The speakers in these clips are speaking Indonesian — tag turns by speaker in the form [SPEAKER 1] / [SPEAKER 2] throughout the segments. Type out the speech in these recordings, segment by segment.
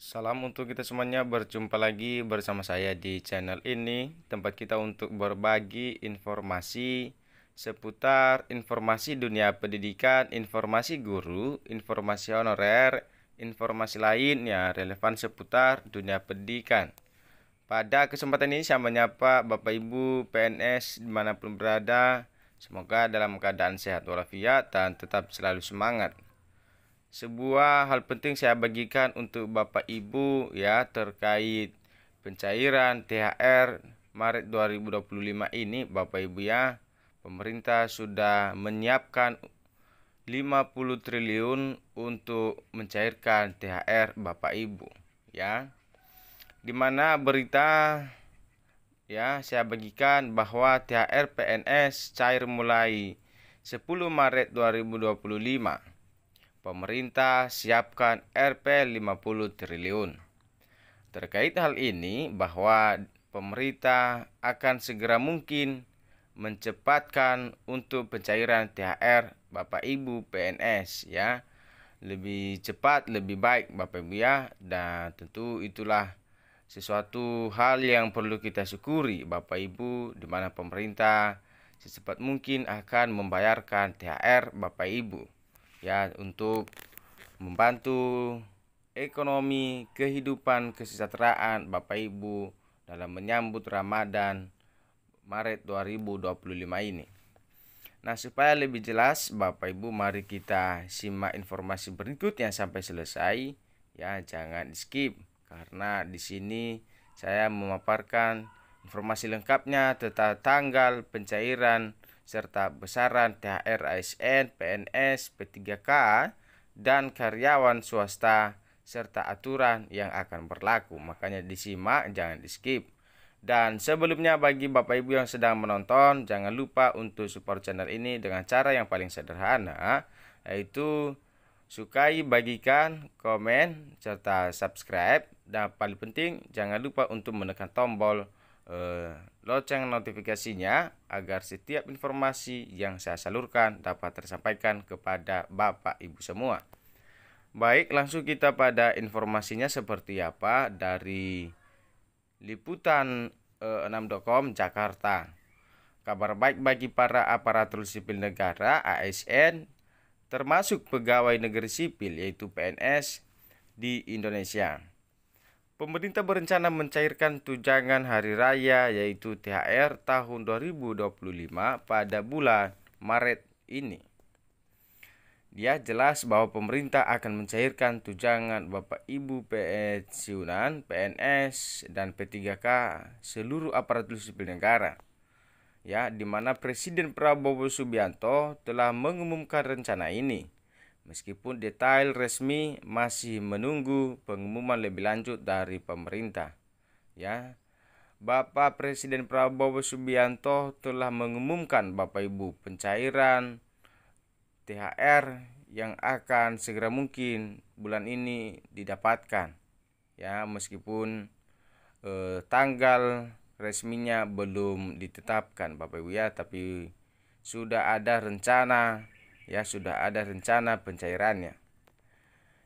[SPEAKER 1] Salam untuk kita semuanya, berjumpa lagi bersama saya di channel ini, tempat kita untuk berbagi informasi seputar informasi dunia pendidikan, informasi guru, informasi honorer, informasi lain yang relevan seputar dunia pendidikan. Pada kesempatan ini saya menyapa Bapak Ibu PNS dimanapun berada, semoga dalam keadaan sehat walafiat dan tetap selalu semangat. Sebuah hal penting saya bagikan untuk Bapak Ibu ya terkait pencairan THR Maret 2025 ini Bapak Ibu ya. Pemerintah sudah menyiapkan 50 triliun untuk mencairkan THR Bapak Ibu ya. Di mana berita ya saya bagikan bahwa THR PNS cair mulai 10 Maret 2025. Pemerintah siapkan Rp 50 triliun. Terkait hal ini bahwa pemerintah akan segera mungkin mencepatkan untuk pencairan THR Bapak Ibu PNS ya. Lebih cepat lebih baik Bapak Ibu ya, dan tentu itulah sesuatu hal yang perlu kita syukuri Bapak Ibu, di mana pemerintah secepat mungkin akan membayarkan THR Bapak Ibu ya, untuk membantu ekonomi, kehidupan, kesejahteraan Bapak Ibu dalam menyambut Ramadan Maret 2025 ini. Nah, supaya lebih jelas Bapak Ibu, mari kita simak informasi berikutnya sampai selesai ya, jangan skip karena di sini saya memaparkan informasi lengkapnya tentang tanggal pencairan serta besaran THR ASN, PNS, P3K, dan karyawan swasta serta aturan yang akan berlaku. Makanya disimak, jangan di-skip. Dan sebelumnya bagi Bapak Ibu yang sedang menonton, jangan lupa untuk support channel ini dengan cara yang paling sederhana, yaitu sukai, bagikan, komen, serta subscribe. Dan paling penting, jangan lupa untuk menekan tombol lonceng notifikasinya agar setiap informasi yang saya salurkan dapat tersampaikan kepada Bapak Ibu semua. Baik, langsung kita pada informasinya seperti apa dari liputan 6.com Jakarta. Kabar baik bagi para aparatur sipil negara ASN termasuk pegawai negeri sipil yaitu PNS di Indonesia. Pemerintah berencana mencairkan tunjangan hari raya yaitu THR tahun 2025 pada bulan Maret ini. Dia jelas bahwa pemerintah akan mencairkan tunjangan Bapak Ibu pensiunan, PNS, dan P3K seluruh aparatur sipil negara. Ya, di mana Presiden Prabowo Subianto telah mengumumkan rencana ini. Meskipun detail resmi masih menunggu pengumuman lebih lanjut dari pemerintah. Ya, Bapak Presiden Prabowo Subianto telah mengumumkan Bapak Ibu pencairan THR yang akan segera mungkin bulan ini didapatkan. Ya, meskipun tanggal resminya belum ditetapkan Bapak Ibu ya, tapi sudah ada rencana. Ya, sudah ada rencana pencairannya.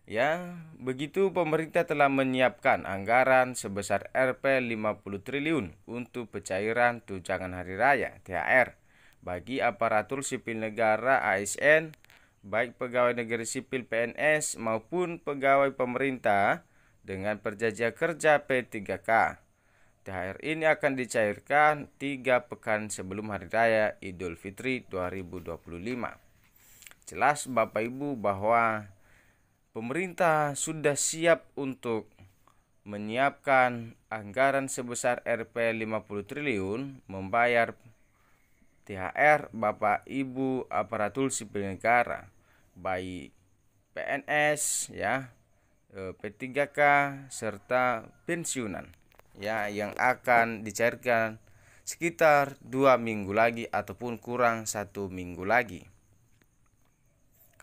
[SPEAKER 1] Ya, begitu pemerintah telah menyiapkan anggaran sebesar Rp 50 triliun untuk pencairan tunjangan hari raya THR bagi aparatur sipil negara ASN, baik pegawai negeri sipil PNS maupun pegawai pemerintah dengan perjanjian kerja P3K. THR ini akan dicairkan 3 pekan sebelum Hari Raya Idul Fitri 2025. Jelas Bapak Ibu bahwa pemerintah sudah siap untuk menyiapkan anggaran sebesar Rp 50 triliun membayar THR Bapak Ibu aparatur sipil negara, baik PNS ya, P3K serta pensiunan ya, yang akan dicairkan sekitar 2 minggu lagi ataupun kurang 1 minggu lagi.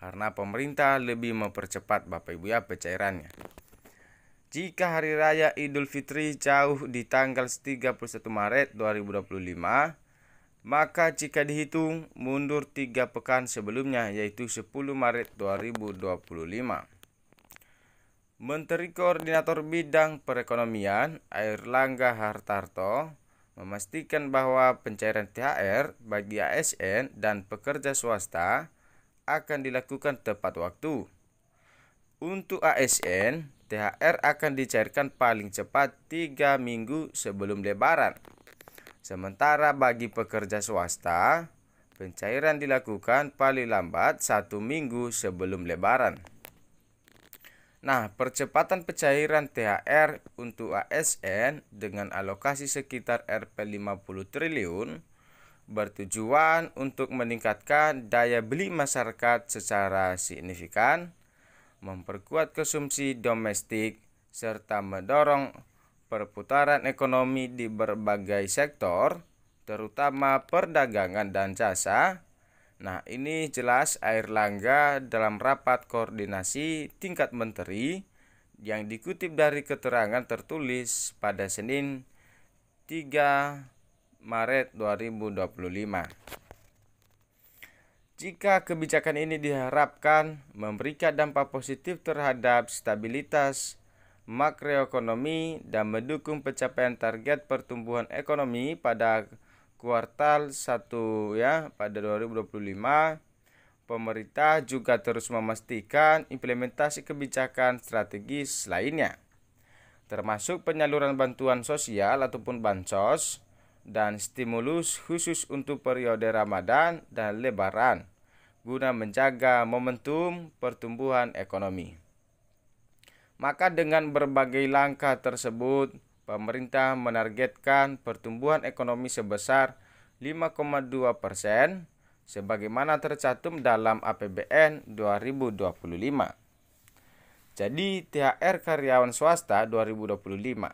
[SPEAKER 1] Karena pemerintah lebih mempercepat Bapak Ibu ya pencairannya. Jika Hari Raya Idul Fitri jauh di tanggal 31 Maret 2025, maka jika dihitung mundur 3 pekan sebelumnya yaitu 10 Maret 2025. Menteri Koordinator Bidang Perekonomian Airlangga Hartarto memastikan bahwa pencairan THR bagi ASN dan pekerja swasta akan dilakukan tepat waktu. Untuk ASN, THR akan dicairkan paling cepat 3 minggu sebelum Lebaran. Sementara bagi pekerja swasta, pencairan dilakukan paling lambat 1 minggu sebelum Lebaran. Nah, percepatan pencairan THR untuk ASN dengan alokasi sekitar Rp 50 triliun bertujuan untuk meningkatkan daya beli masyarakat secara signifikan, memperkuat konsumsi domestik, serta mendorong perputaran ekonomi di berbagai sektor, terutama perdagangan dan jasa. Nah, ini jelas Airlangga dalam rapat koordinasi tingkat menteri yang dikutip dari keterangan tertulis pada Senin 3 Maret 2025. Jika kebijakan ini diharapkan memberikan dampak positif terhadap stabilitas makroekonomi dan mendukung pencapaian target pertumbuhan ekonomi pada kuartal 1 pada 2025, pemerintah juga terus memastikan implementasi kebijakan strategis lainnya, termasuk penyaluran bantuan sosial ataupun bansos dan stimulus khusus untuk periode Ramadan dan Lebaran, guna menjaga momentum pertumbuhan ekonomi. Maka dengan berbagai langkah tersebut, pemerintah menargetkan pertumbuhan ekonomi sebesar 5,2% sebagaimana tercantum dalam APBN 2025. Jadi THR karyawan swasta 2025.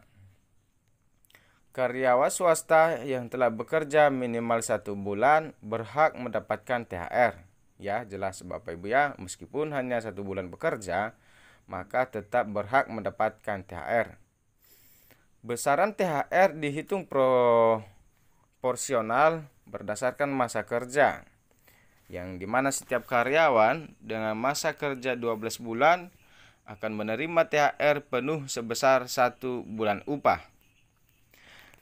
[SPEAKER 1] Karyawan swasta yang telah bekerja minimal 1 bulan berhak mendapatkan THR. Ya, jelas Bapak Ibu ya, meskipun hanya 1 bulan bekerja, maka tetap berhak mendapatkan THR. Besaran THR dihitung proporsional berdasarkan masa kerja, yang dimana setiap karyawan dengan masa kerja 12 bulan akan menerima THR penuh sebesar 1 bulan upah.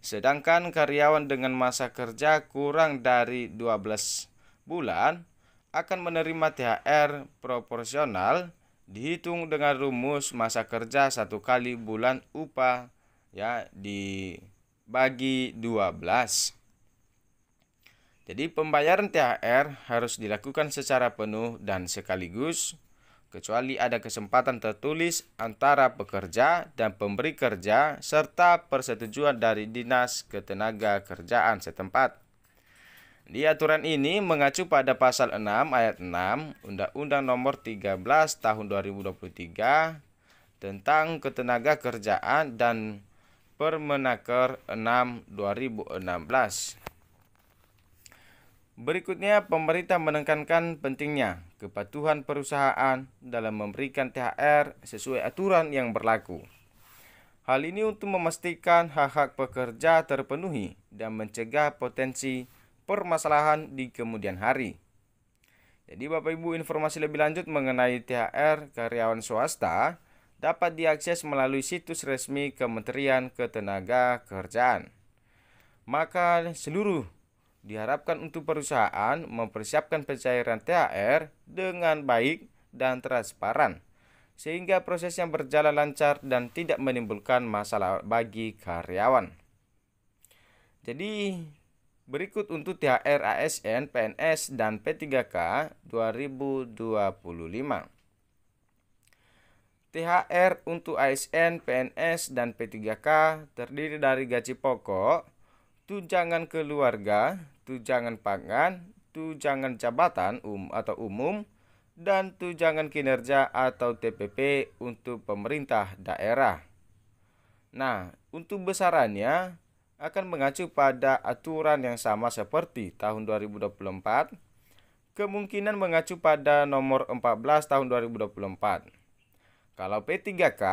[SPEAKER 1] Sedangkan karyawan dengan masa kerja kurang dari 12 bulan akan menerima THR proporsional dihitung dengan rumus masa kerja 1 kali bulan upah dibagi 12. Jadi pembayaran THR harus dilakukan secara penuh dan sekaligus, kecuali ada kesempatan tertulis antara pekerja dan pemberi kerja serta persetujuan dari Dinas Ketenagakerjaan setempat. Di aturan ini mengacu pada pasal 6 ayat 6 Undang-Undang Nomor 13 Tahun 2023 tentang Ketenagakerjaan dan Permenaker 6 2016. Berikutnya, pemerintah menekankan pentingnya kepatuhan perusahaan dalam memberikan THR sesuai aturan yang berlaku. Hal ini untuk memastikan hak-hak pekerja terpenuhi dan mencegah potensi permasalahan di kemudian hari. Jadi Bapak Ibu, informasi lebih lanjut mengenai THR karyawan swasta dapat diakses melalui situs resmi Kementerian Ketenagakerjaan. Maka seluruh diharapkan untuk perusahaan mempersiapkan pencairan THR dengan baik dan transparan, sehingga prosesnya berjalan lancar dan tidak menimbulkan masalah bagi karyawan. Jadi berikut untuk THR ASN, PNS, dan P3K 2025. THR untuk ASN, PNS, dan P3K terdiri dari gaji pokok, tunjangan keluarga, tunjangan pangan, tunjangan jabatan atau umum, dan tunjangan kinerja atau TPP untuk pemerintah daerah. Nah, untuk besarannya akan mengacu pada aturan yang sama seperti tahun 2024, kemungkinan mengacu pada nomor 14 tahun 2024. Kalau P3K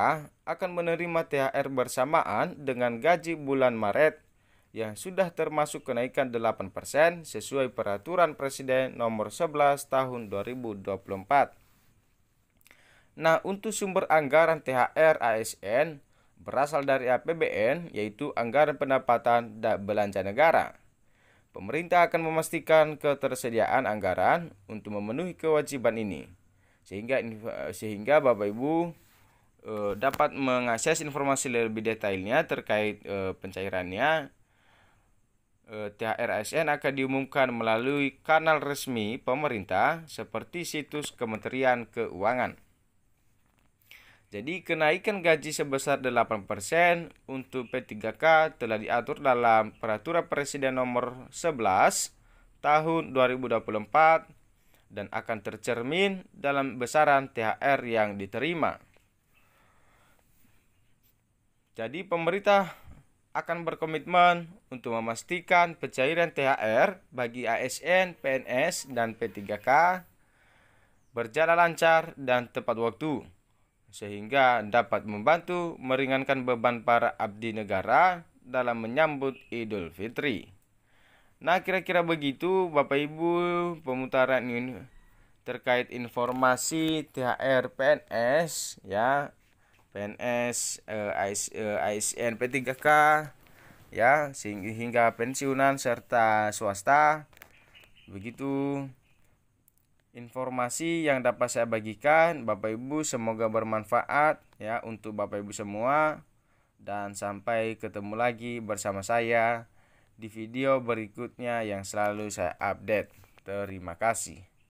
[SPEAKER 1] akan menerima THR bersamaan dengan gaji bulan Maret yang sudah termasuk kenaikan 8% sesuai peraturan Presiden nomor 11 tahun 2024. Nah, untuk sumber anggaran THR ASN berasal dari APBN, yaitu anggaran pendapatan dan belanja negara. Pemerintah akan memastikan ketersediaan anggaran untuk memenuhi kewajiban ini, sehingga Bapak Ibu dapat mengakses informasi lebih detailnya terkait pencairannya. THR ASN akan diumumkan melalui kanal resmi pemerintah seperti situs Kementerian Keuangan. Jadi kenaikan gaji sebesar 8% untuk P3K telah diatur dalam Peraturan Presiden Nomor 11 Tahun 2024 dan akan tercermin dalam besaran THR yang diterima. Jadi pemerintah akan berkomitmen untuk memastikan pencairan THR bagi ASN, PNS, dan P3K berjalan lancar dan tepat waktu, sehingga dapat membantu meringankan beban para abdi negara dalam menyambut Idul Fitri. Nah, kira-kira begitu Bapak Ibu pemutaran ini terkait informasi THR PNS ya. PNS, ASN, P3K ya, hingga pensiunan serta swasta. Begitu informasi yang dapat saya bagikan Bapak Ibu, semoga bermanfaat ya untuk Bapak Ibu semua, dan sampai ketemu lagi bersama saya di video berikutnya yang selalu saya update. Terima kasih.